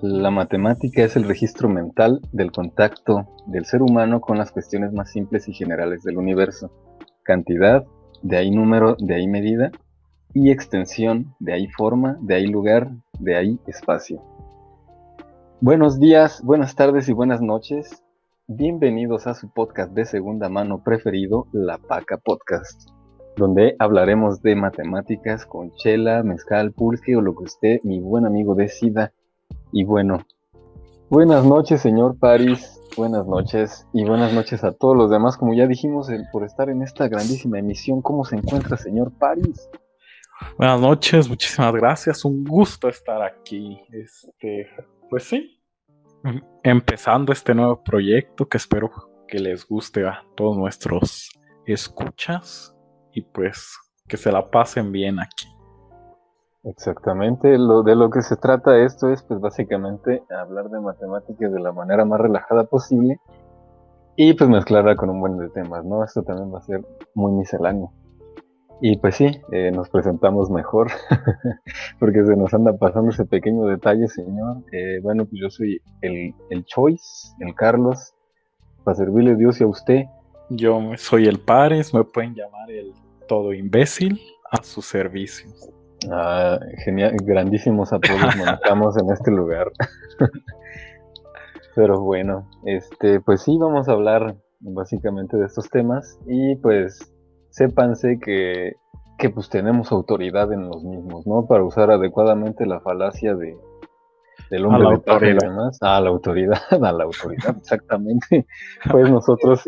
La matemática es el registro mental del contacto del ser humano con las cuestiones más simples y generales del universo. Cantidad, de ahí número, de ahí medida, y extensión, de ahí forma, de ahí lugar, de ahí espacio. Buenos días, buenas tardes y buenas noches. Bienvenidos a su podcast de segunda mano preferido, La Paca Podcast, donde hablaremos de matemáticas con chela, mezcal, pulque o lo que usted, mi buen amigo, decida. Y bueno, buenas noches, señor París. Buenas noches y buenas noches a todos los demás. Como ya dijimos, por estar en esta grandísima emisión, ¿cómo se encuentra, señor París? Buenas noches, muchísimas gracias. Un gusto estar aquí. Pues sí, empezando este nuevo proyecto que espero que les guste a todos nuestros escuchas y pues que se la pasen bien aquí. Exactamente, de lo que se trata esto es pues básicamente hablar de matemáticas de la manera más relajada posible y pues mezclarla con un buen de temas, ¿no? Esto también va a ser muy misceláneo. Y pues sí, nos presentamos mejor porque se nos anda pasando ese pequeño detalle, señor. Bueno, pues yo soy el Choice, el Carlos, para servirle a Dios y a usted. Yo soy el Pares, me pueden llamar el todo imbécil, a sus servicios. Ah, genial, grandísimos apodos manejamos en este lugar. Pero bueno, pues sí, vamos a hablar básicamente de estos temas y pues sépanse que pues tenemos autoridad en los mismos, ¿no? Para usar adecuadamente la falacia del A hombre la de paja y autoridad. demás. A la autoridad, a la autoridad, exactamente. Pues nosotros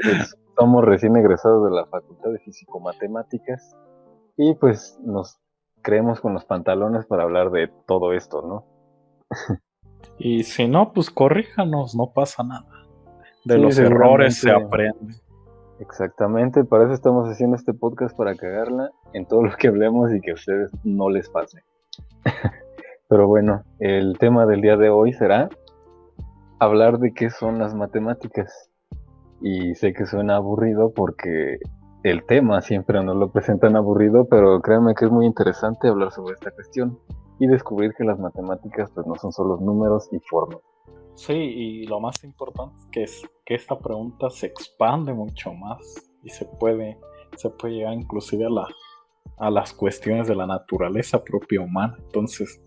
somos recién egresados de la Facultad de Físico-Matemáticas y pues nos creemos con los pantalones para hablar de todo esto, ¿no? Y si no, pues corríjanos, no pasa nada. De Sí, los errores se seguramente. aprende. Exactamente, para eso estamos haciendo este podcast, para cagarla en todo lo que hablemos y que a ustedes no les pase. Pero bueno, el tema del día de hoy será hablar de qué son las matemáticas. Y sé que suena aburrido porque el tema siempre nos lo presentan aburrido, pero créanme que es muy interesante hablar sobre esta cuestión y descubrir que las matemáticas pues no son solo números y formas. Sí, y lo más importante es que esta pregunta se expande mucho más y se puede llegar inclusive a las cuestiones de la naturaleza propia humana. Entonces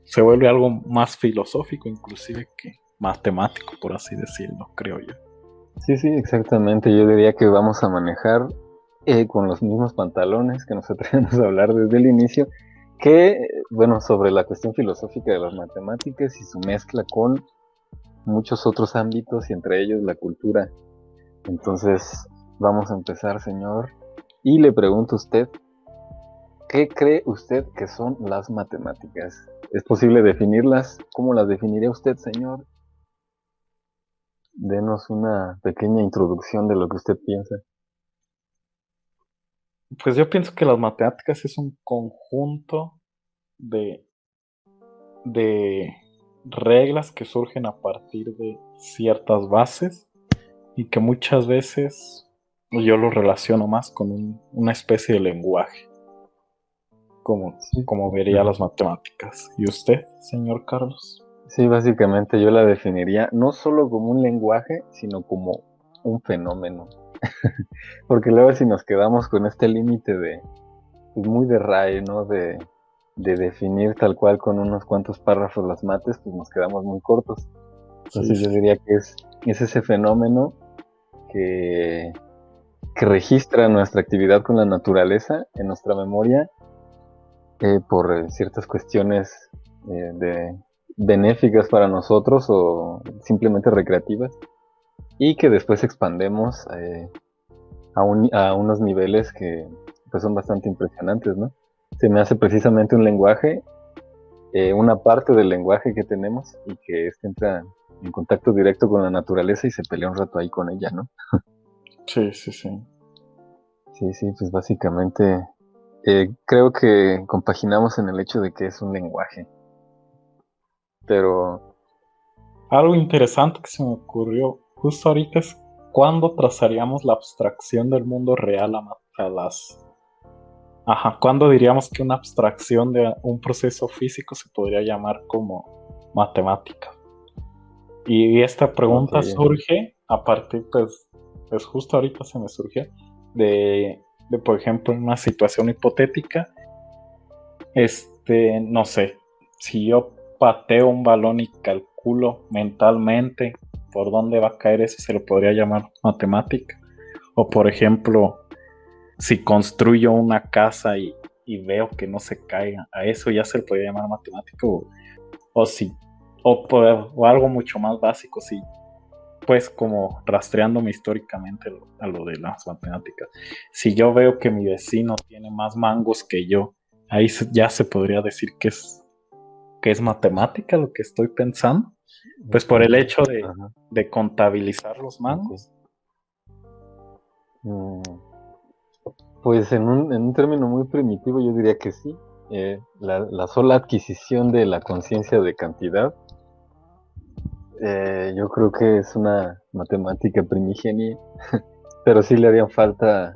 se vuelve algo más filosófico inclusive que matemático, por así decirlo, creo yo. Sí, sí, exactamente. Yo diría que vamos a manejar con los mismos pantalones que nos atrevemos a hablar desde el inicio, que, bueno, sobre la cuestión filosófica de las matemáticas y su mezcla con muchos otros ámbitos y entre ellos la cultura. Entonces, vamos a empezar, señor. Y le pregunto a usted, ¿qué cree usted que son las matemáticas? ¿Es posible definirlas? ¿Cómo las definiría usted, señor? Denos una pequeña introducción de lo que usted piensa. Pues yo pienso que las matemáticas es un conjunto de, de reglas que surgen a partir de ciertas bases y que muchas veces yo lo relaciono más con una especie de lenguaje, Sí. como vería las matemáticas. ¿Y usted, señor Carlos? Sí, básicamente yo la definiría no solo como un lenguaje, sino como un fenómeno. Porque luego si nos quedamos con este límite de, pues muy de RAE, ¿no? De definir tal cual con unos cuantos párrafos las mates, pues nos quedamos muy cortos. Sí, Entonces yo sí. diría que es ese fenómeno que, que registra nuestra actividad con la naturaleza en nuestra memoria por ciertas cuestiones de benéficas para nosotros o simplemente recreativas y que después expandemos a unos niveles que pues son bastante impresionantes, ¿no? Se me hace precisamente un lenguaje, una parte del lenguaje que tenemos y que entra en contacto directo con la naturaleza y se pelea un rato ahí con ella, ¿no? Sí, sí, sí. Sí, sí, pues básicamente creo que compaginamos en el hecho de que es un lenguaje, pero Algo interesante que se me ocurrió justo ahorita es cuándo trazaríamos la abstracción del mundo real a las... Ajá, ¿cuándo diríamos que una abstracción de un proceso físico se podría llamar como matemática? Y esta pregunta Ok. surge a partir, pues justo ahorita se me surgió, de, por ejemplo, en una situación hipotética, no sé, si yo pateo un balón y calculo mentalmente por dónde va a caer eso, se lo podría llamar matemática. O por ejemplo, si construyo una casa y veo que no se caiga, a eso ya se le podría llamar matemática. O si, o algo mucho más básico, si pues como rastreándome históricamente a lo de las matemáticas. Si yo veo que mi vecino tiene más mangos que yo, ahí ya se podría decir que es matemática lo que estoy pensando, pues por el hecho Ajá. de contabilizar los Ok. mangos. Mm, Pues en un término muy primitivo yo diría que sí. La sola adquisición de la conciencia de cantidad, yo creo que es una matemática primigenia, pero sí le harían falta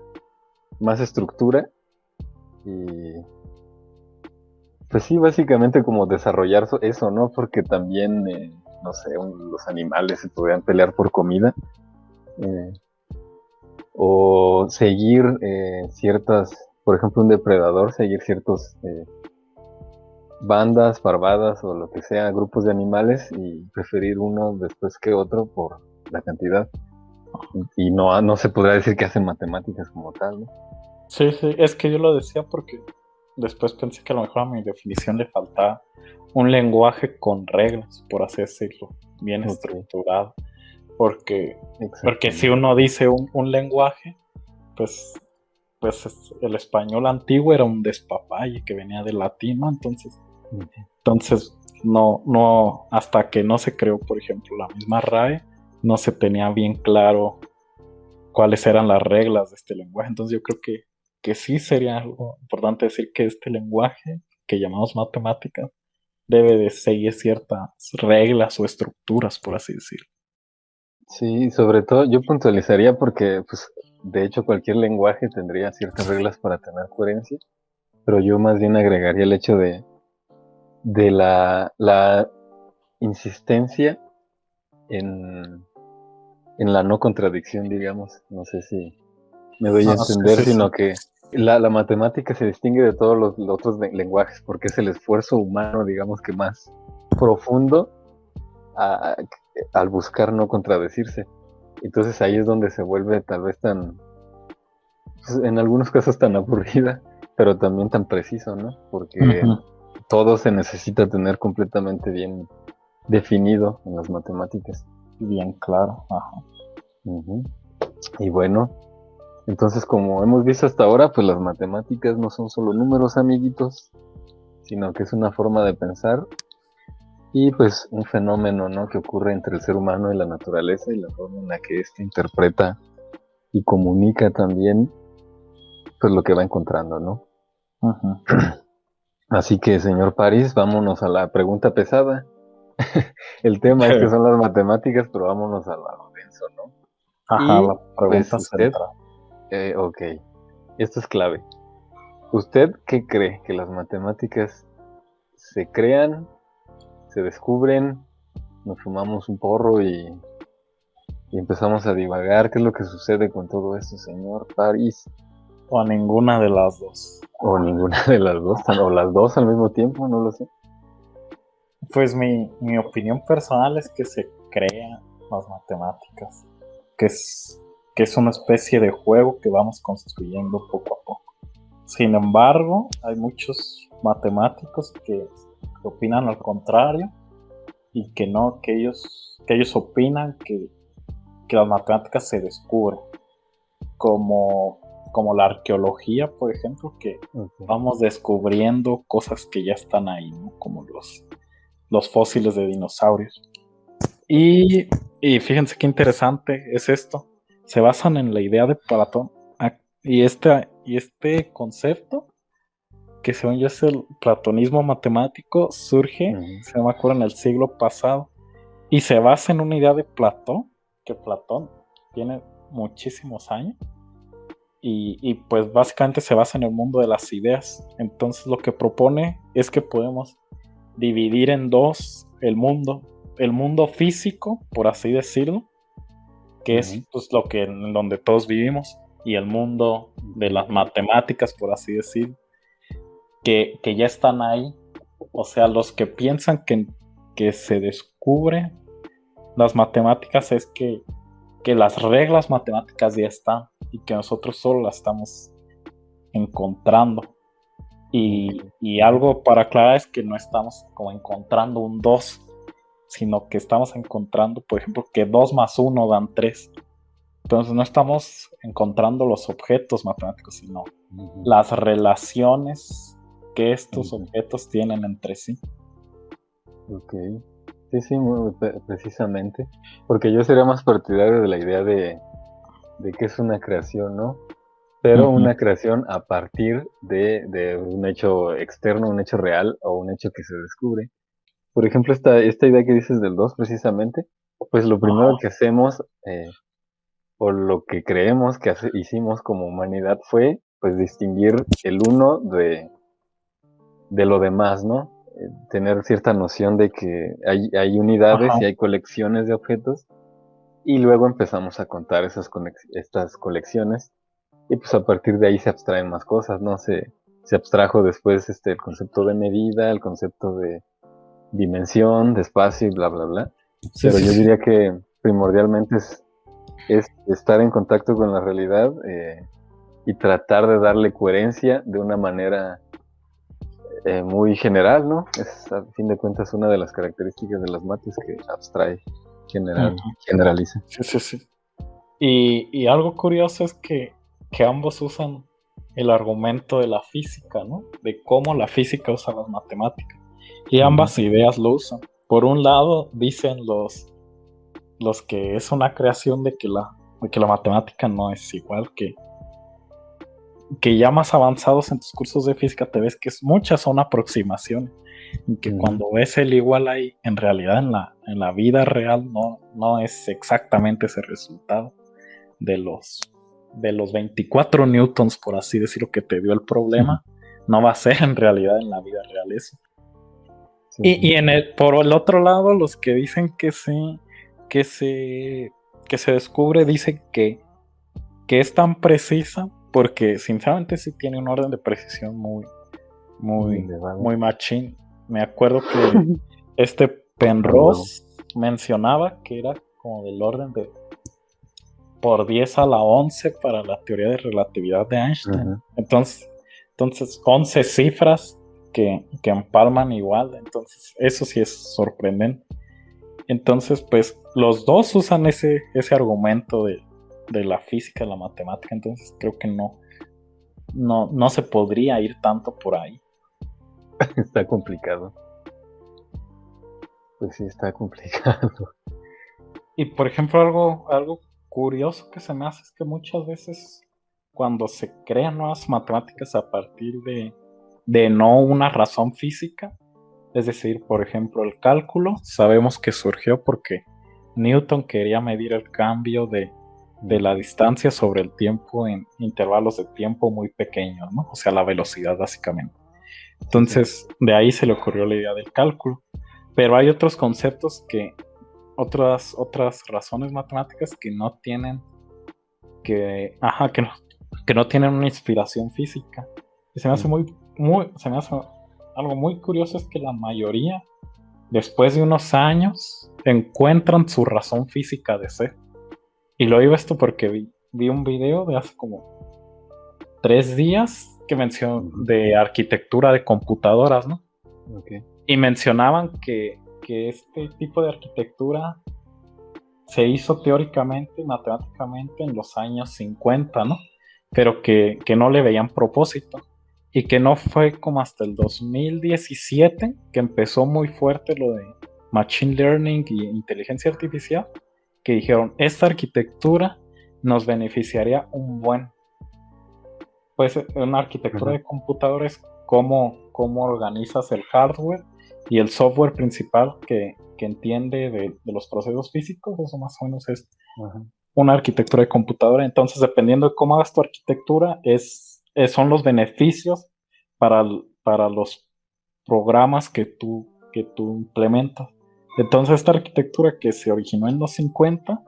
más estructura y pues sí, básicamente como desarrollar eso, ¿no? Porque también, no sé, los animales se podrían pelear por comida, eh, o seguir ciertas, por ejemplo, un depredador, seguir ciertos bandas, parvadas o lo que sea, grupos de animales y preferir uno después que otro por la cantidad. Y no se podrá decir que hacen matemáticas como tal, ¿no? Sí, sí, es que yo lo decía porque después pensé que a lo mejor a mi definición le faltaba un lenguaje con reglas, por así decirlo, bien Ok, estructurado. Porque, porque si exactamente. uno dice un lenguaje, pues, el español antiguo era un despapalle que venía del latín, ¿no? Ujú. Entonces no, hasta que no se creó, por ejemplo, la misma RAE, no se tenía bien claro cuáles eran las reglas de este lenguaje. Entonces yo creo que sí sería algo importante decir que este lenguaje que llamamos matemática debe de seguir ciertas reglas o estructuras, por así decirlo. Sí, sobre todo yo puntualizaría porque, pues, de hecho cualquier lenguaje tendría ciertas reglas para tener coherencia, pero yo más bien agregaría el hecho de la insistencia en, en la no contradicción, digamos. No sé si me doy a No, sí, entender, sí, sí. sino que la matemática se distingue de todos los otros lenguajes porque es el esfuerzo humano, digamos que más profundo a- al buscar no contradecirse. Entonces ahí es donde se vuelve tal vez tan, pues, en algunos casos tan aburrida, pero también tan preciso, ¿no? Porque Ujú. todo se necesita tener completamente bien definido en las matemáticas. Bien claro. Ajá. Ujú. Y bueno, entonces como hemos visto hasta ahora, pues las matemáticas no son solo números, amiguitos, sino que es una forma de pensar y pues un fenómeno, ¿no? Que ocurre entre el ser humano y la naturaleza y la forma en la que éste interpreta y comunica también, pues lo que va encontrando, ¿no? Ujú. Así que, señor París, vámonos a la pregunta pesada. El tema es que son las matemáticas, pero vámonos a lo denso, ¿no? Ajá, Y la pues pregunta usted, central. ok, esto es clave. ¿Usted qué cree? ¿Que las matemáticas se crean, se descubren, nos fumamos un porro y empezamos a divagar? ¿Qué es lo que sucede con todo esto, señor París? O ninguna de las dos. O ninguna de las dos, o las dos al mismo tiempo, no lo sé. Pues mi opinión personal es que se crean las matemáticas, que es, que es una especie de juego que vamos construyendo poco a poco. Sin embargo, hay muchos matemáticos que opinan al contrario y que no, que ellos opinan que las matemáticas se descubren, como, como la arqueología, por ejemplo, que Ok. vamos descubriendo cosas que ya están ahí, ¿no? Como los fósiles de dinosaurios. Y, y fíjense qué interesante es esto. Se basan en la idea de Platón. Y este concepto, que según yo es el platonismo matemático, surge, Ujú. se me acuerdo, en el siglo pasado. Y se basa en una idea de Platón, que Platón tiene muchísimos años. Y pues básicamente se basa en el mundo de las ideas. Entonces lo que propone es que podemos dividir en dos el mundo, el mundo físico, por así decirlo, que es pues, lo que en donde todos vivimos, y el mundo de las matemáticas, por así decirlo, que ya están ahí. O sea, los que piensan que se descubre las matemáticas es que las reglas matemáticas ya están y que nosotros solo las estamos encontrando. Y algo para aclarar es que no estamos como encontrando un 2, sino que estamos encontrando, por ejemplo, que 2 más 1 dan 3. Entonces no estamos encontrando los objetos matemáticos, sino las relaciones que estos objetos tienen entre sí. Ok. Sí, precisamente. Porque yo sería más partidario de la idea de que es una creación, ¿no? Pero una creación a partir de un hecho externo, un hecho real o un hecho que se descubre. Por ejemplo, esta idea que dices del 2 precisamente, pues lo primero que hacemos, o lo que creemos que hicimos como humanidad fue, pues, distinguir el uno de lo demás, ¿no? Tener cierta noción de que hay unidades y hay colecciones de objetos, y luego empezamos a contar estas colecciones, y pues a partir de ahí se abstraen más cosas, ¿no? Se abstrajo después el concepto de medida, el concepto de dimensión, de espacio y bla, bla, bla. Pero yo diría que primordialmente es estar en contacto con la realidad, y tratar de darle coherencia de una manera muy general, ¿no? Es a fin de cuentas una de las características de las mates, que abstrae, generaliza. Sí. Y algo curioso es que ambos usan el argumento de la física, ¿no? De cómo la física usa las matemáticas. Y ambas ideas lo usan. Por un lado, dicen los que es una creación de que la matemática no es igual, que ya más avanzados en tus cursos de física te ves que muchas son aproximaciones. Y que cuando ves el igual ahí, en realidad en la vida real no es exactamente ese resultado de los 24 newtons, por así decirlo, que te dio el problema. No va a ser en realidad en la vida real eso. Y por el otro lado, los que dicen que se descubre, dicen que es tan precisa, porque sinceramente sí tiene un orden de precisión muy machín. Me acuerdo que Penrose mencionaba que era como del orden de por 10 a la 11 para la teoría de relatividad de Einstein. Entonces 11 cifras que empalman igual. Entonces eso sí es sorprendente. Entonces pues los dos usan ese argumento de la física, la matemática. Entonces creo que no se podría ir tanto por ahí. Está complicado. Pues sí, está complicado. Y por ejemplo, algo curioso que se me hace es que muchas veces cuando se crean nuevas matemáticas a partir de no una razón física, es decir, por ejemplo, el cálculo, sabemos que surgió porque Newton quería medir el cambio de la distancia sobre el tiempo en intervalos de tiempo muy pequeños, ¿no? O sea, la velocidad básicamente. Entonces, de ahí se le ocurrió la idea del cálculo. Pero hay otros conceptos otras razones matemáticas que no tienen que no tienen una inspiración física. Y se me hace se me hace algo muy curioso, es que la mayoría, después de unos años, encuentran su razón física de ser. Y lo digo esto porque vi un video de hace como 3 días que mencionó de arquitectura de computadoras, ¿no? Y mencionaban que este tipo de arquitectura se hizo teóricamente y matemáticamente en los años 50, ¿no? Pero que no le veían propósito. Y que no fue como hasta el 2017 que empezó muy fuerte lo de Machine Learning y inteligencia artificial, que dijeron, esta arquitectura nos beneficiaría un buen. Pues una arquitectura de computadores, cómo organizas el hardware y el software principal que entiende de los procesos físicos. Eso más o menos es una arquitectura de computadora. Entonces, dependiendo de cómo hagas tu arquitectura, son los beneficios para los programas que tú implementas. Entonces esta arquitectura que se originó en los 50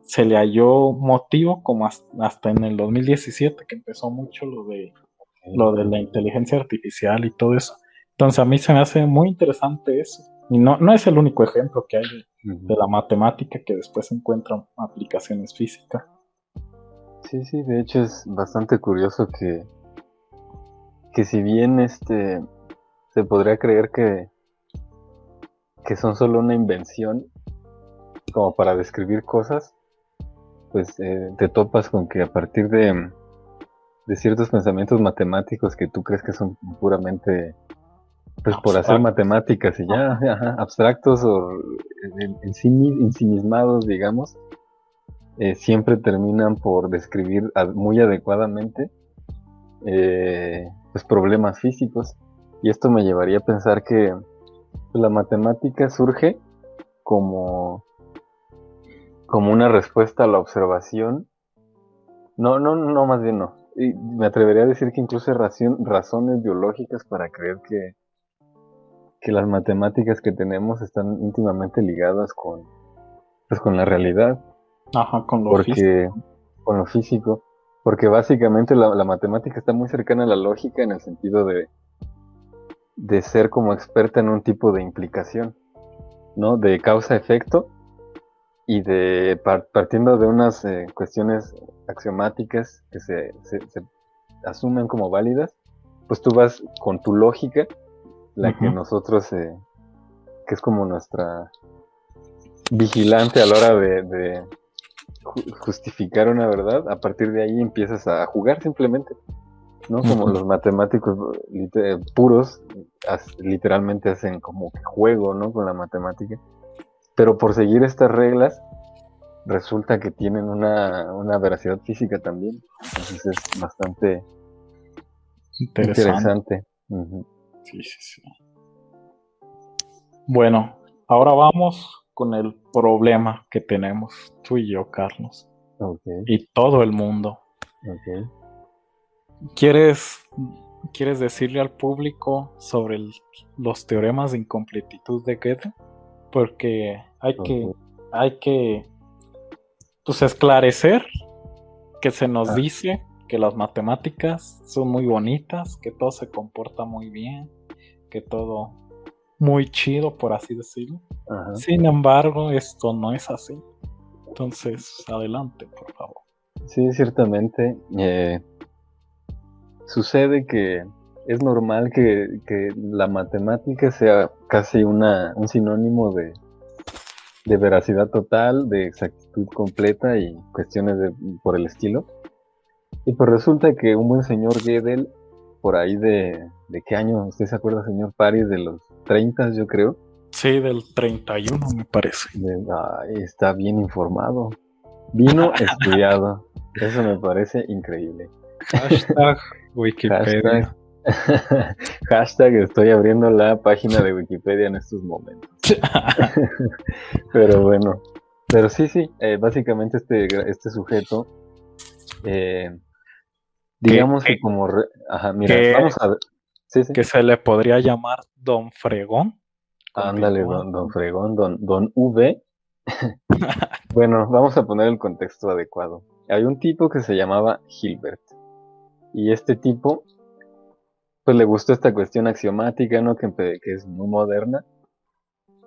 se le halló motivo como hasta en el 2017 que empezó mucho lo de la inteligencia artificial y todo eso. Entonces a mí se me hace muy interesante eso. Y no es el único ejemplo que hay de la matemática que después encuentran aplicaciones físicas. Sí, sí, de hecho es bastante curioso que si bien se podría creer que son solo una invención como para describir cosas, pues te topas con que a partir de ciertos pensamientos matemáticos que tú crees que son puramente pues por hacer Abstracto. matemáticas y ya, Ajá. ajá, abstractos o ensimismados, digamos, siempre terminan por describir muy adecuadamente pues problemas físicos. Y esto me llevaría a pensar que la matemática surge como, como una respuesta a la observación. No, más bien no. Y me atrevería a decir que incluso hay razones biológicas para creer que las matemáticas que tenemos están íntimamente ligadas pues, con la realidad, Ajá, con lo porque físico. con lo físico, porque básicamente la matemática está muy cercana a la lógica en el sentido de ser como experta en un tipo de implicación, ¿no? De causa-efecto y partiendo de unas cuestiones axiomáticas que se asumen como válidas, pues tú vas con tu lógica, la que Ujú. nosotros, que es como nuestra vigilante a la hora de justificar una verdad, a partir de ahí empiezas a jugar simplemente, ¿no? Como Ujú. los matemáticos puros, literalmente hacen como que juego, ¿no? Con la matemática, pero por seguir estas reglas, resulta que tienen una veracidad física también, entonces es bastante Interesante. interesante. Ujú. Sí, sí, sí. Bueno, ahora vamos con el problema que tenemos tú y yo, Carlos, Ok, y todo el mundo. ok. ¿Quieres, quieres decirle al público sobre los teoremas de incompletitud de Gödel? Porque Ok. hay que pues, esclarecer que se nos Ah, dice que las matemáticas son muy bonitas, que todo se comporta muy bien, que todo muy chido, por así decirlo. ajá. Sin embargo, esto no es así. Entonces, adelante, por favor. Sí, ciertamente. Sucede que es normal que la matemática sea casi un sinónimo de veracidad total, de exactitud completa y cuestiones por el estilo. Y pues resulta que un buen señor Gödel, por ahí ¿de qué año? ¿Usted se acuerda, señor Paris? De los 30, yo creo. Sí, del 31 me parece. Ay, está bien informado. Vino estudiado. Eso me parece increíble. Hashtag Hashtag, Wikipedia. hashtag estoy abriendo la página de Wikipedia en estos momentos. Pero bueno, pero sí, sí, básicamente este sujeto, eh, que, digamos que que, como, ajá, mira, que, vamos a ver, sí, sí, que se le podría llamar Don Fregón. ándale, Continúa. don Fregón, don V. Bueno, vamos a poner el contexto adecuado. Hay un tipo que se llamaba Hilbert, y este tipo, pues le gustó esta cuestión axiomática, ¿no? Que es muy moderna,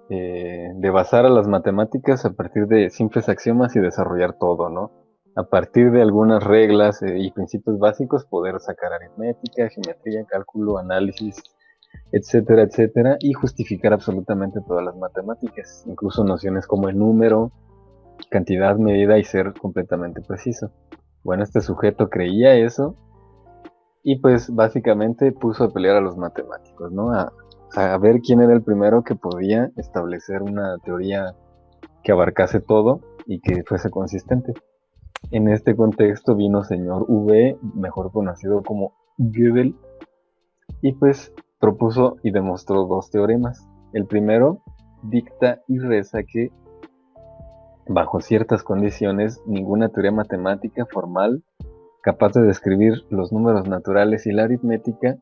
de basar a las matemáticas a partir de simples axiomas y desarrollar todo, ¿no? A partir de algunas reglas y principios básicos, poder sacar aritmética, geometría, cálculo, análisis, etcétera, etcétera, y justificar absolutamente todas las matemáticas, incluso nociones como el número, cantidad, medida y ser completamente preciso. Bueno, este sujeto creía eso y pues básicamente puso a pelear a los matemáticos, ¿no? A ver quién era el primero que podía establecer una teoría que abarcase todo y que fuese consistente. En este contexto vino señor V, mejor conocido como Gödel, y pues propuso y demostró dos teoremas. El primero dicta y reza que bajo ciertas condiciones ninguna teoría matemática formal capaz de describir los números naturales y la aritmética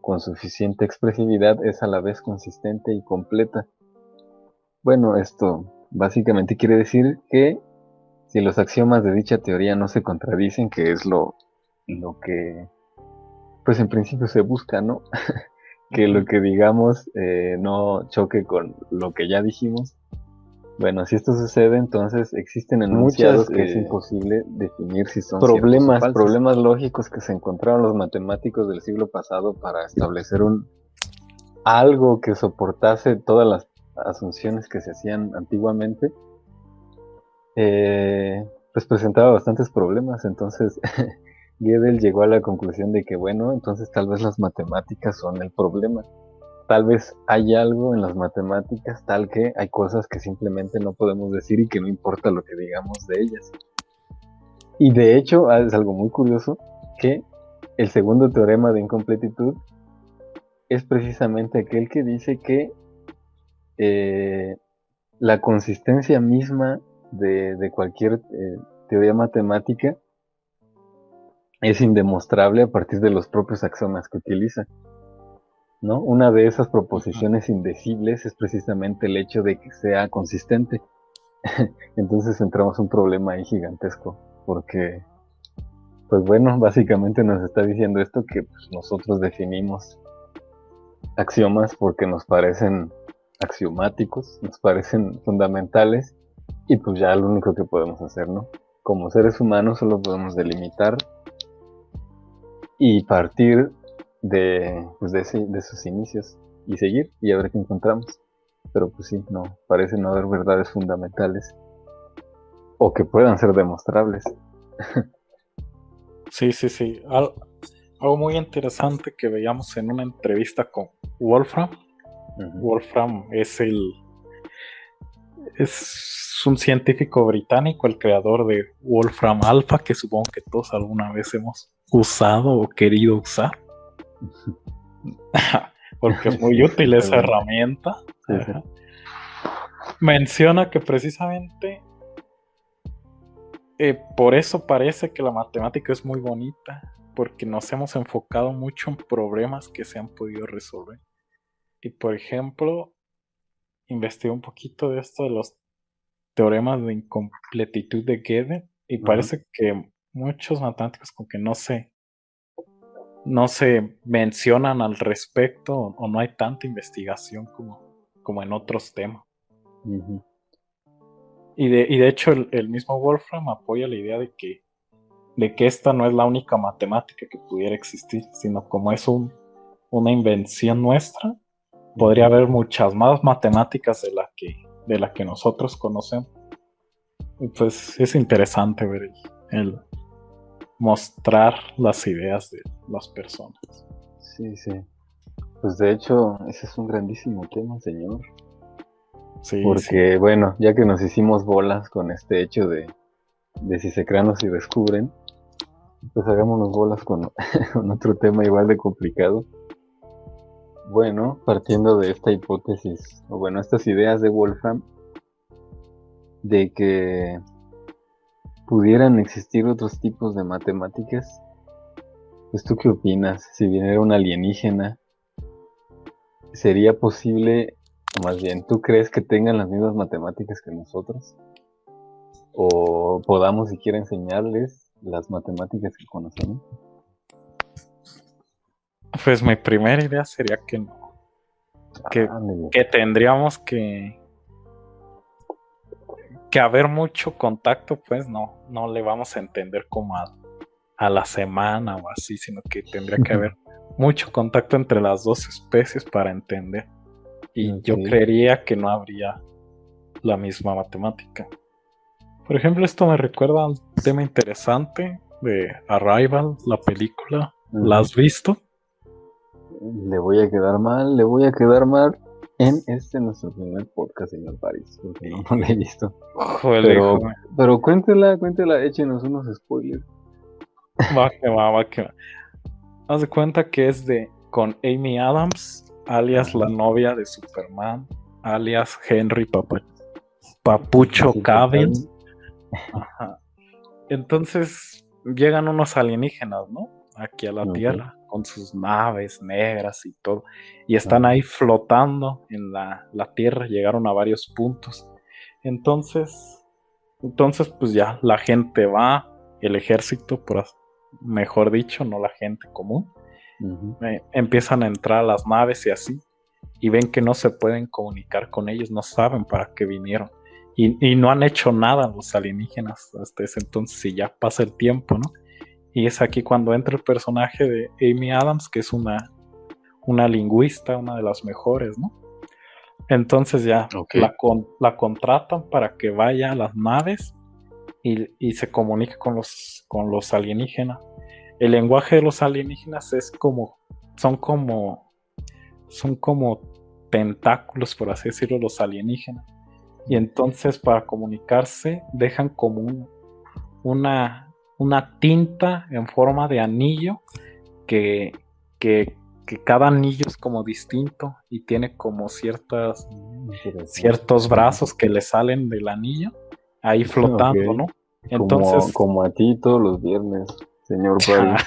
con suficiente expresividad es a la vez consistente y completa. Bueno, esto básicamente quiere decir que si los axiomas de dicha teoría no se contradicen, que es lo que, pues en principio se busca, ¿no? Que lo que digamos no choque con lo que ya dijimos. Bueno, si esto sucede, entonces existen enunciados que es imposible definir si son problemas lógicos que se encontraron los matemáticos del siglo pasado para establecer algo que soportase todas las asunciones que se hacían antiguamente, pues presentaba bastantes problemas. Entonces Gödel llegó a la conclusión de que, bueno, entonces tal vez las matemáticas son el problema. Tal vez hay algo en las matemáticas tal que hay cosas que simplemente no podemos decir y que no importa lo que digamos de ellas. Y de hecho es algo muy curioso que el segundo teorema de incompletitud es precisamente aquel que dice que la consistencia misma de cualquier teoría matemática es indemostrable a partir de los propios axiomas que utiliza, ¿no? Una de esas proposiciones indecibles es precisamente el hecho de que sea consistente. Entonces entramos en un problema ahí gigantesco, porque, pues bueno, básicamente nos está diciendo esto que pues, nosotros definimos axiomas porque nos parecen axiomáticos, nos parecen fundamentales, y pues ya lo único que podemos hacer, ¿no? Como seres humanos solo podemos delimitar y partir pues de sus inicios y seguir y a ver qué encontramos. Pero pues sí, no, parece no haber verdades fundamentales o que puedan ser demostrables. Sí. Algo muy interesante que veíamos en una entrevista con Wolfram. Wolfram es un científico británico, el creador de Wolfram Alpha, que supongo que todos alguna vez hemos usado o querido usar. Porque es muy útil esa herramienta. Sí. Menciona que precisamente por eso parece que la matemática es muy bonita, porque nos hemos enfocado mucho en problemas que se han podido resolver. Y por ejemplo, investigué un poquito de esto de los teoremas de incompletitud de Gödel y parece que muchos matemáticos como que no se mencionan al respecto o no hay tanta investigación como en otros temas. Y de hecho el mismo Wolfram apoya la idea de que esta no es la única matemática que pudiera existir, sino como es una invención nuestra, podría haber muchas más matemáticas de la que nosotros conocemos. Y pues es interesante ver el mostrar las ideas de las personas. Sí. Pues de hecho, ese es un grandísimo tema, señor. Sí, porque, bueno, ya que nos hicimos bolas con este hecho de si se crean o si descubren, pues hagámonos bolas con otro tema igual de complicado. Bueno, partiendo de esta hipótesis, o bueno, estas ideas de Wolfram, de que pudieran existir otros tipos de matemáticas, pues ¿tú qué opinas? Si viniera un alienígena, ¿sería posible, o más bien, tú crees que tengan las mismas matemáticas que nosotros? ¿O podamos siquiera enseñarles las matemáticas que conocemos? Pues mi primera idea sería que no. Que tendríamos que haber mucho contacto, pues no le vamos a entender como a la semana o así, sino que tendría que haber mucho contacto entre las dos especies para entender. Y yo creería que no habría la misma matemática. Por ejemplo, esto me recuerda a un tema interesante de Arrival, la película. ¿La has visto? Le voy a quedar mal en nuestro primer podcast, señor París, porque no lo he visto. Pero cuéntela, échenos unos spoilers. Va que va. Haz de cuenta que es con Amy Adams, alias la novia de Superman, alias Henry Papucho Cavill. Entonces llegan unos alienígenas, ¿no? Aquí a la Tierra. con sus naves negras y todo, y están ahí flotando en la Tierra, llegaron a varios puntos. Entonces, pues ya la gente va, el ejército, mejor dicho, no la gente común, empiezan a entrar a las naves y así, y ven que no se pueden comunicar con ellos, no saben para qué vinieron, y no han hecho nada los alienígenas hasta ese entonces, y ya pasa el tiempo, ¿no? Y es aquí cuando entra el personaje de Amy Adams, que es una lingüista, una de las mejores, ¿no? Entonces ya la contratan para que vaya a las naves y se comunique con los alienígenas. El lenguaje de los alienígenas son como tentáculos, por así decirlo, los alienígenas. Y entonces para comunicarse dejan como una tinta en forma de anillo que cada anillo es como distinto y tiene como ciertos brazos que le salen del anillo ahí flotando, ¿no? Entonces, como a ti todos los viernes, señor Paris.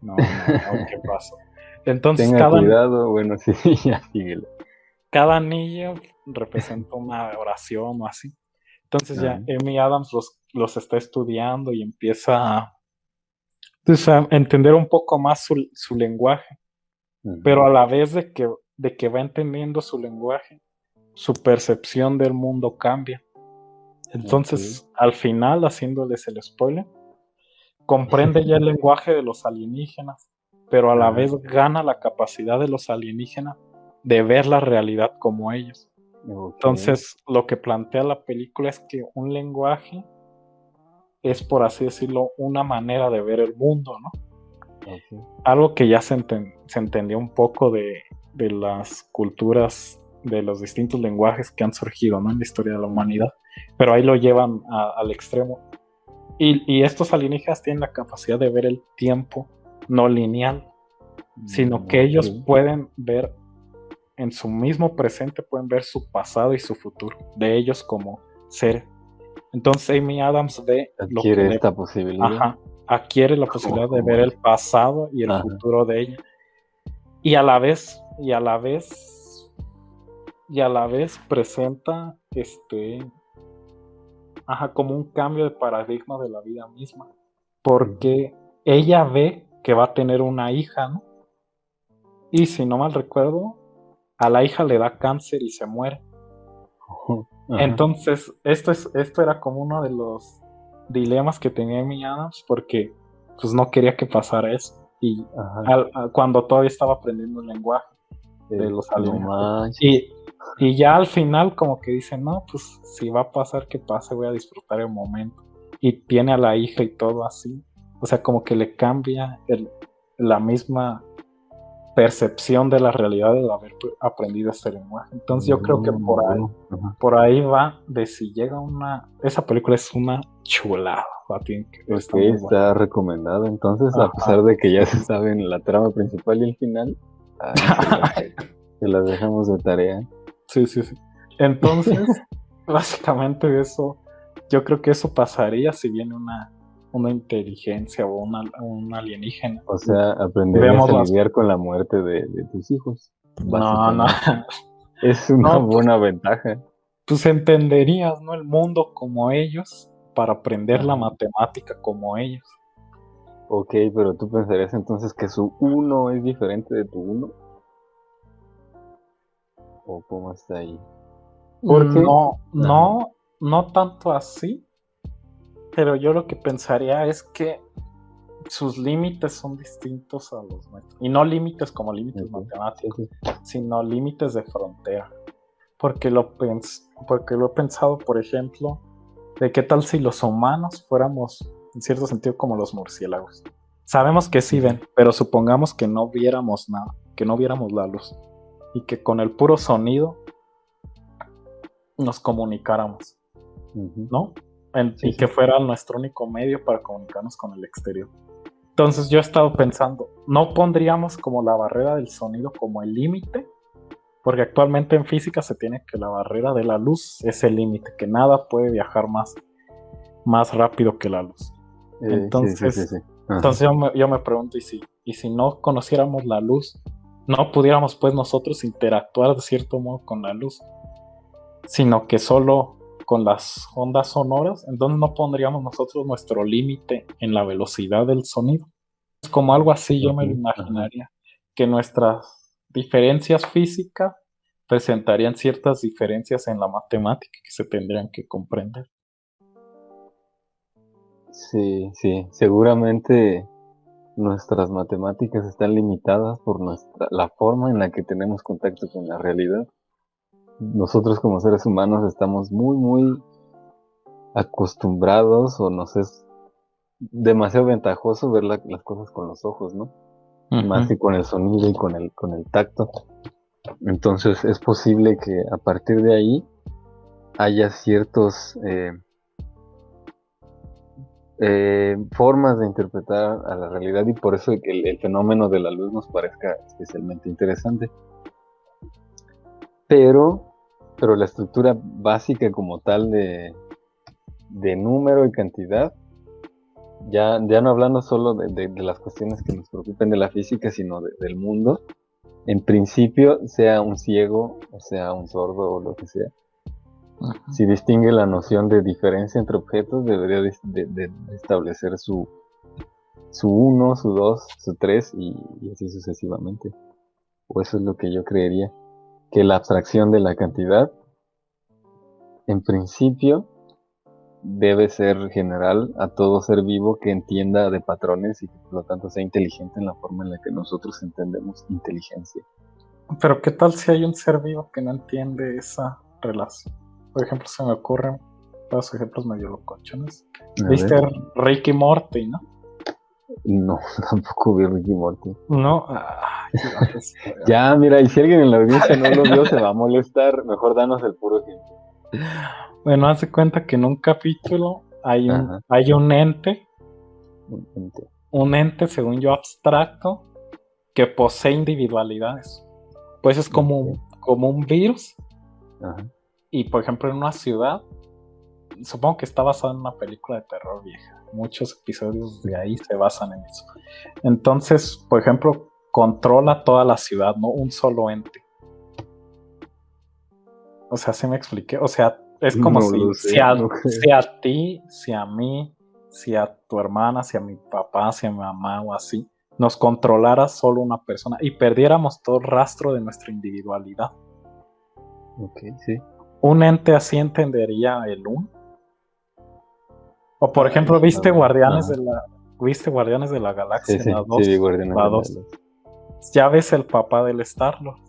No, ¿qué pasó? Entonces, tenga cuidado, bueno, sí, ya síguelo. Cada anillo representa una oración o así. Entonces ya Amy Adams los está estudiando y empieza a entender un poco más su lenguaje. Pero a la vez de que va entendiendo su lenguaje, su percepción del mundo cambia. Entonces, al final, haciéndoles el spoiler, comprende ya el lenguaje de los alienígenas, pero a la vez gana la capacidad de los alienígenas de ver la realidad como ellos. Entonces, lo que plantea la película es que un lenguaje es, por así decirlo, una manera de ver el mundo, ¿no? Algo que ya se entendió un poco de las culturas, de los distintos lenguajes que han surgido, ¿no?, en la historia de la humanidad, pero ahí lo llevan al extremo. Y estos alienígenas tienen la capacidad de ver el tiempo no lineal, sino que ellos pueden ver en su mismo presente, pueden ver su pasado y su futuro de ellos como ser. Entonces Amy Adams adquiere esta posibilidad. Adquiere la posibilidad de ver el pasado y el futuro de ella. Y a la vez presenta como un cambio de paradigma de la vida misma. Porque ella ve que va a tener una hija, ¿no? Y si no mal recuerdo, a la hija le da cáncer y se muere. Entonces, esto era como uno de los dilemas que tenía Amy Adams, porque pues no quería que pasara eso. Y cuando todavía estaba aprendiendo el lenguaje de los alienígenas. Y ya al final como que dice, no, pues si va a pasar, que pase, voy a disfrutar el momento. Y tiene a la hija y todo así. O sea, como que le cambia la misma percepción de la realidad de haber aprendido este lenguaje. Entonces yo creo que por ahí va de si llega esa película es una chulada. Está recomendado. Entonces, a pesar de que ya se sabe la trama principal y el final, se las dejamos de tarea. Sí. Entonces, básicamente eso, yo creo que eso pasaría si viene una inteligencia o un alienígena. O sea, aprenderías a lidiar con la muerte de tus hijos. No. Es una buena ventaja. Pues entenderías, ¿no?, el mundo como ellos para aprender la matemática como ellos. Ok, pero tú pensarías entonces que su uno es diferente de tu uno. ¿O cómo está ahí? Porque no tanto así, pero yo lo que pensaría es que sus límites son distintos a los nuestros, y no límites como límites matemáticos, sino límites de frontera, porque lo he pensado, por ejemplo, de qué tal si los humanos fuéramos en cierto sentido como los murciélagos. Sabemos que sí ven, pero supongamos que no viéramos nada, que no viéramos la luz, y que con el puro sonido nos comunicáramos, ¿no? Y que fuera nuestro único medio para comunicarnos con el exterior. Entonces yo he estado pensando, ¿no pondríamos como la barrera del sonido como el límite? Porque actualmente en física se tiene que la barrera de la luz es el límite, que nada puede viajar más rápido que la luz. Entonces, Ajá. Entonces yo me pregunto, ¿y si no conociéramos la luz, no pudiéramos pues nosotros interactuar de cierto modo con la luz, sino que solo con las ondas sonoras? Entonces no pondríamos nosotros nuestro límite en la velocidad del sonido. Es como algo así, yo Ok, me lo ajá. imaginaría, que nuestras diferencias físicas presentarían ciertas diferencias en la matemática que se tendrían que comprender. Sí, sí, seguramente nuestras matemáticas están limitadas por la forma en la que tenemos contacto con la realidad. Nosotros como seres humanos estamos muy, muy acostumbrados o nos es demasiado ventajoso ver las cosas con los ojos, ¿no? Más Ujú. que con el sonido y con el tacto. Entonces es posible que a partir de ahí haya ciertos formas de interpretar a la realidad y por eso que el fenómeno de la luz nos parezca especialmente interesante. Pero, pero la estructura básica como tal de número y cantidad, ya no hablando solo de las cuestiones que nos preocupen de la física, sino del mundo, en principio, sea un ciego, o sea un sordo o lo que sea, Ujú. si distingue la noción de diferencia entre objetos, debería de establecer su uno, su 2, su 3 y así sucesivamente. O eso es lo que yo creería, que la abstracción de la cantidad, en principio, debe ser general a todo ser vivo que entienda de patrones y que por lo tanto sea inteligente en la forma en la que nosotros entendemos inteligencia. Pero ¿qué tal si hay un ser vivo que no entiende esa relación? Por ejemplo, se me ocurren dos ejemplos medio locochones. A ver, ¿Viste Ricky Morty, no? no, tampoco vi Ricky Morty. No, ay, Dios. Ya, mira, y si alguien en la audiencia no lo vio, se va a molestar. Mejor danos el puro ejemplo. Bueno, haz de cuenta que en un capítulo Ajá, hay ente. un ente, según yo, abstracto, que posee individualidades. Pues es Ok, como un virus. ajá, Y por ejemplo, en una ciudad, supongo que está basado en una película de terror vieja. Muchos episodios de ahí se basan en eso. Entonces, por ejemplo, controla toda la ciudad, no un solo ente. O sea, ¿sí me expliqué? O sea, es como no lo sé, no creo. si a ti, si a mí, si a tu hermana, si a mi papá, si a mi mamá o así, nos controlara solo una persona y perdiéramos todo rastro de nuestra individualidad. Ok, sí. Un ente así entendería el uno. O por Ay, ejemplo, a ver, ajá. ¿viste Guardianes de la Sí, Galaxia? sí, sí, vi Guardianes La de la 2. Galaxia. Ya ves el papá del Star-Lord,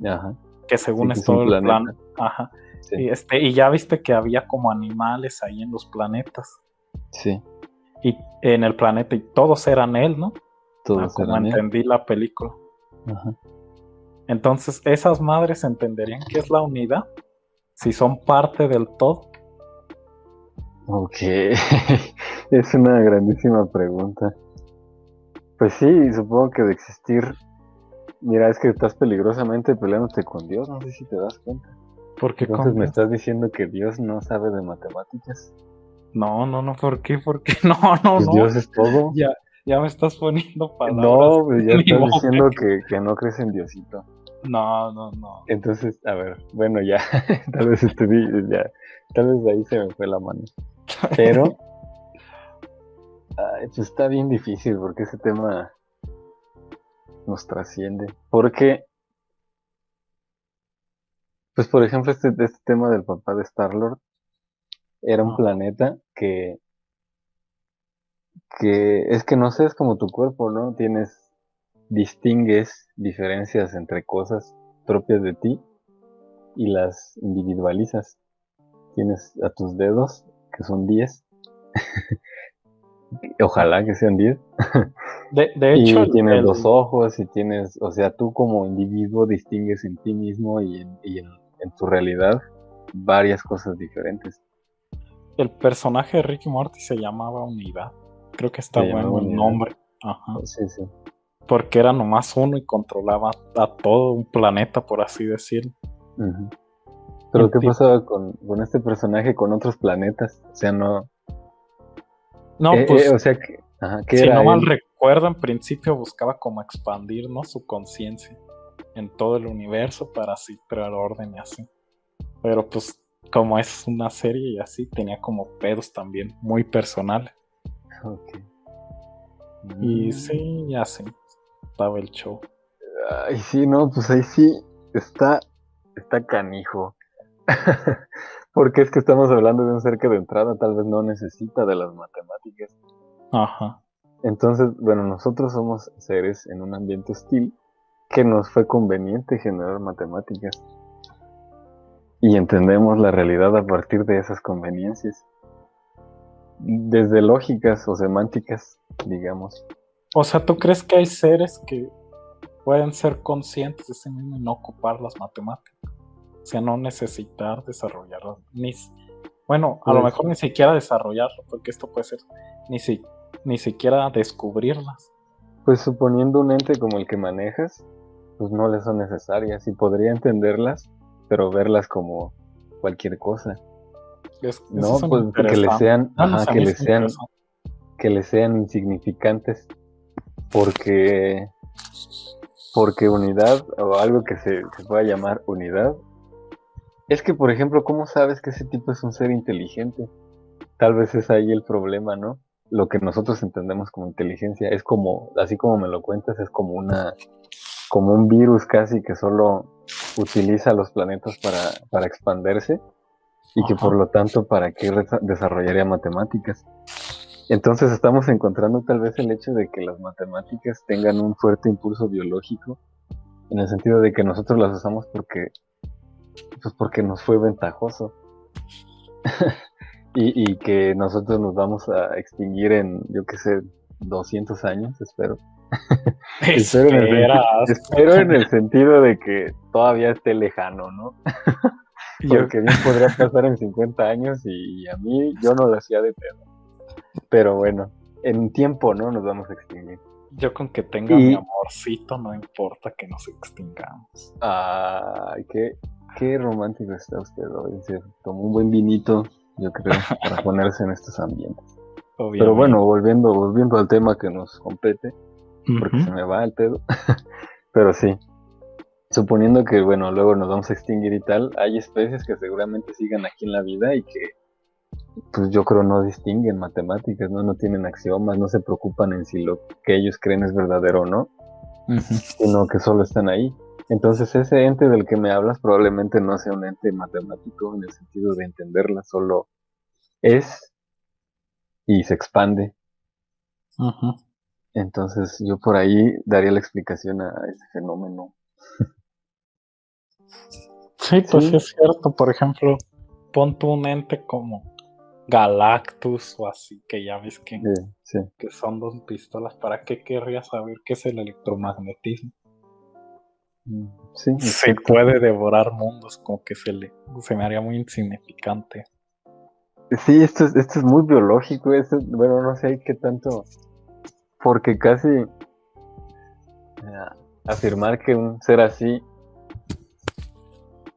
Ajá, que sí, según que es es un todo el plan. planeta. Ajá. Sí, Y ya viste que había como animales ahí en los planetas. sí, Y en el planeta, y todos eran él, ¿no? Ah, todos como eran él. entendí la película. Ajá. Entonces, esas madres entenderían qué es la unidad si son parte del todo. Ok, es una grandísima pregunta. Pues sí, supongo que de existir, mira, es que estás peligrosamente peleándote con Dios, no sé si te das cuenta. Porque Entonces con me Dios. estás diciendo que Dios no sabe de matemáticas. No, no, no, ¿por qué? ¿Por qué? No, no, Pues no. Dios es todo. Ya, ya me estás poniendo palabras No, pues ya en mi estás boca. diciendo que no crees en Diosito. No, no, no. Entonces, a ver, bueno, ya, tal vez ya, tal vez de ahí se me fue la mano. Pero, ay, pues está bien difícil porque ese tema nos trasciende. Porque, pues por ejemplo, este tema del papá de Star-Lord era un Ah, planeta que es que no sé, es como tu cuerpo, ¿no? Distingues diferencias entre cosas propias de ti y las individualizas. Tienes a tus dedos, que son 10, ojalá que sean 10. de hecho, Y tienes dos ojos y tienes, o sea, tú como individuo distingues en ti mismo en tu realidad varias cosas diferentes. el personaje de Ricky Morty se llamaba Unidad. Creo que está Se llama bueno el unidad. nombre. Ajá. Oh, sí, sí. Porque era nomás uno y controlaba a todo un planeta, por así decirlo. Ujú. Pero ¿qué Enti- pasaba con este personaje con otros planetas? O sea, no. No, pues O sea que. Ajá, ¿qué Si era no mal él? recuerdo, en principio buscaba como expandir, ¿no?, su conciencia en todo el universo para así crear orden y así. Pero pues como es una serie y así, tenía como pedos también muy personales. Ok. Y Mm. sí, ya sí, estaba el show. Ay, sí, no, pues ahí sí está canijo. Porque es que estamos hablando de un ser que de entrada tal vez no necesita de las matemáticas. Ajá. Entonces, bueno, nosotros somos seres en un ambiente hostil que nos fue conveniente generar matemáticas y entendemos la realidad a partir de esas conveniencias, desde lógicas o semánticas, digamos. O sea, ¿tú crees que hay seres que pueden ser conscientes de sí mismos y no ocupar las matemáticas? O sea, no necesitar desarrollarlas. Bueno, a lo Pues, mejor ni siquiera desarrollarlo, porque esto puede ser ni, si, ni siquiera descubrirlas. pues suponiendo un ente como el que manejas, pues no les son necesarias y podría entenderlas, pero verlas como cualquier cosa. Eso No, son pues que le interesantes. sean, Bueno, ajá, a mí es interesante. que le sean insignificantes, porque, porque unidad o algo que se pueda llamar unidad. Es que, por ejemplo, ¿cómo sabes que ese tipo es un ser inteligente? Tal vez es ahí el problema, ¿no? Lo que nosotros entendemos como inteligencia es como, así como me lo cuentas, es como como un virus casi que solo utiliza los planetas para expandirse y que por Ajá. lo tanto, ¿para qué desarrollaría matemáticas? Entonces estamos encontrando tal vez el hecho de que las matemáticas tengan un fuerte impulso biológico, en el sentido de que nosotros las usamos pues porque nos fue ventajoso y que nosotros nos vamos a extinguir en, yo qué sé, 200 años, espero. Esperas. Espero en el sentido de que todavía esté lejano, ¿no? Yo, Porque bien podría pasar en 50 años y a mí yo no lo hacía de pedo. Pero bueno, en tiempo, ¿no? Nos vamos a extinguir. yo con que tenga mi Y, amorcito, no importa que nos extingamos. ay, qué romántico está usted hoy. Se tomó un buen vinito, yo creo, para ponerse en estos ambientes. Pero bueno, Obviamente. volviendo al tema que nos compete, porque Ujú. se me va el pedo. Pero sí, suponiendo que, bueno, luego nos vamos a extinguir y tal, hay especies que seguramente sigan aquí en la vida y que, pues yo creo no distinguen matemáticas, ¿no? No tienen axiomas, no se preocupan en si lo que ellos creen es verdadero o no, Ujú. sino que solo están ahí. Entonces ese ente del que me hablas probablemente no sea un ente matemático en el sentido de entenderla, solo es y se expande. Ujú. Entonces yo por ahí daría la explicación a ese fenómeno. Sí, pues sí Sí, es cierto. Por ejemplo, pon tú un ente como Galactus o así, que ya ves sí. que son dos pistolas. ¿Para qué querrías saber qué es el electromagnetismo? Sí, Se exacto. puede devorar mundos, como que se me haría muy insignificante. Sí, esto es muy biológico, bueno, no sé qué tanto, porque casi afirmar que un ser así,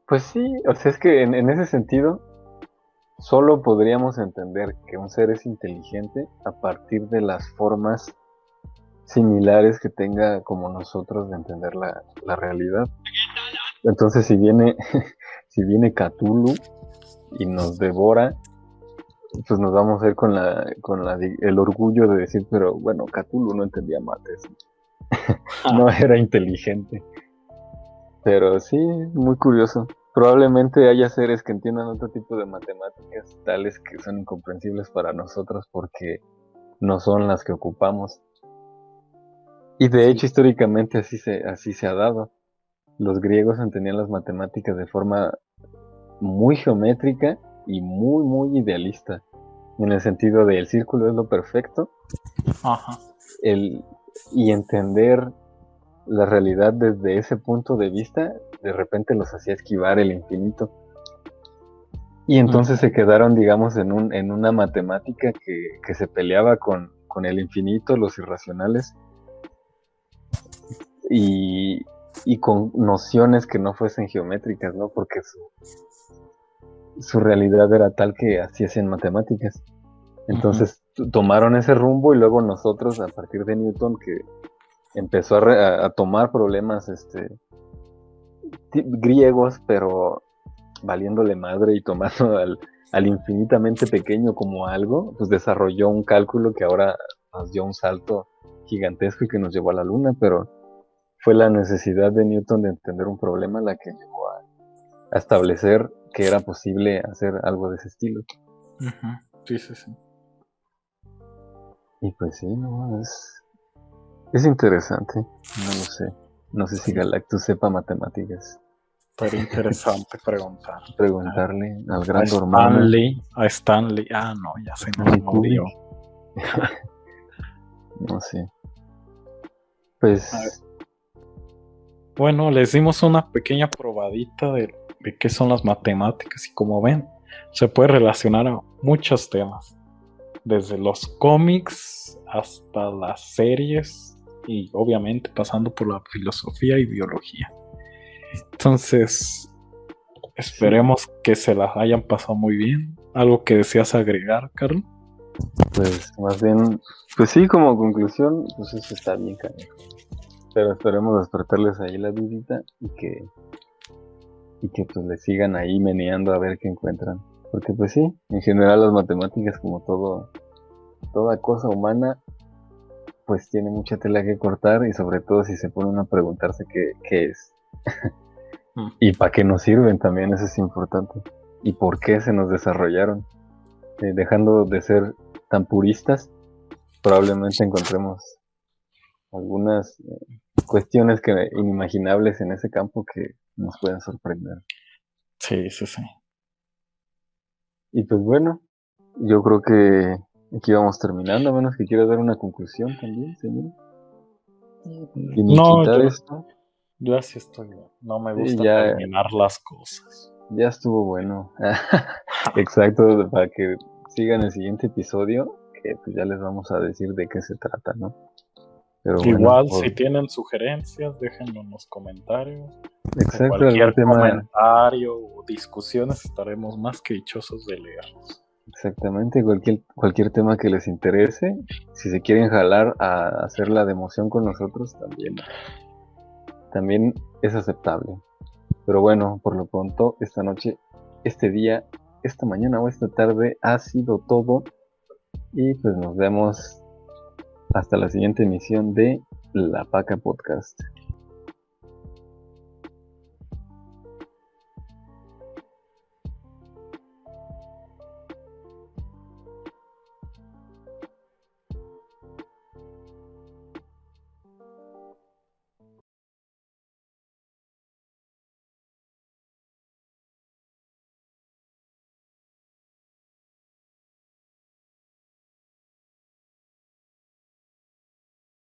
pues sí, o sea, es que en ese sentido, solo podríamos entender que un ser es inteligente a partir de las formas similares que tenga como nosotros de entender la realidad. Entonces, si viene, si viene Cthulhu y nos devora, pues nos vamos a ir con el orgullo de decir, pero bueno, Cthulhu no entendía mates, no era inteligente. Pero sí, muy curioso. Probablemente haya seres que entiendan otro tipo de matemáticas, tales que son incomprensibles para nosotros porque no son las que ocupamos. Y de Sí. hecho, históricamente así se ha dado. Los griegos entendían las matemáticas de forma muy geométrica y muy idealista, en el sentido de el círculo es lo perfecto, Ajá. el, y entender la realidad desde ese punto de vista, de repente los hacía esquivar el infinito. Y entonces Ujú. se quedaron, digamos, en una matemática que se peleaba con el infinito, los irracionales, y, y con nociones que no fuesen geométricas, ¿no? Porque su realidad era tal que así hacían matemáticas. Ujú. Entonces tomaron ese rumbo y luego nosotros, a partir de Newton, que empezó a tomar problemas griegos, pero valiéndole madre y tomando al infinitamente pequeño como algo, pues desarrolló un cálculo que ahora nos dio un salto gigantesco y que nos llevó a la luna, pero fue la necesidad de Newton de entender un problema la que llevó a establecer que era posible hacer algo de ese estilo. Ujú. Sí, sí, sí. Y pues sí, no, es interesante, no lo sé. No sé si Sí. Galactus sepa matemáticas. Pero interesante preguntar. Preguntarle al A gran Dormammu, Stanley. Ah, no, ya se nos Stanley murió. Kubrick, no sé. A ver, Pues bueno, les dimos una pequeña probadita de qué son las matemáticas y como ven, se puede relacionar a muchos temas, desde los cómics hasta las series y obviamente pasando por la filosofía y biología. Entonces, esperemos que se las hayan pasado muy bien. ¿Algo que deseas agregar, Carlos? Pues más bien, pues sí, como conclusión, pues eso está bien, carajo. Pero esperemos despertarles ahí la dudita y que pues le sigan ahí meneando a ver qué encuentran. Porque pues sí, en general las matemáticas como toda cosa humana, pues tiene mucha tela que cortar y sobre todo si se ponen a preguntarse qué es. Y para qué nos sirven también, eso es importante. Y por qué se nos desarrollaron. Dejando de ser tan puristas, probablemente encontremos algunas cuestiones inimaginables en ese campo que nos pueden sorprender. Sí, sí, sí. Y pues bueno, yo creo que aquí vamos terminando, a menos que quieras dar una conclusión también, señor. No, Finiquitar esto. yo así estoy bien. No me Sí, gusta ya, terminar las cosas. ya estuvo bueno. Exacto, para que sigan el siguiente episodio, que pues ya les vamos a decir de qué se trata, ¿no? Pero bueno, Igual, si tienen sugerencias, déjenlo en los comentarios. O exacto, algún cualquier tema, comentario o discusiones, estaremos más que dichosos de leerlos. exactamente, cualquier tema que les interese, si se quieren jalar a hacer la democión con nosotros, también es aceptable. Pero bueno, por lo pronto, esta noche, este día, esta mañana o esta tarde ha sido todo. Y pues nos vemos hasta la siguiente emisión de La Paca Podcast.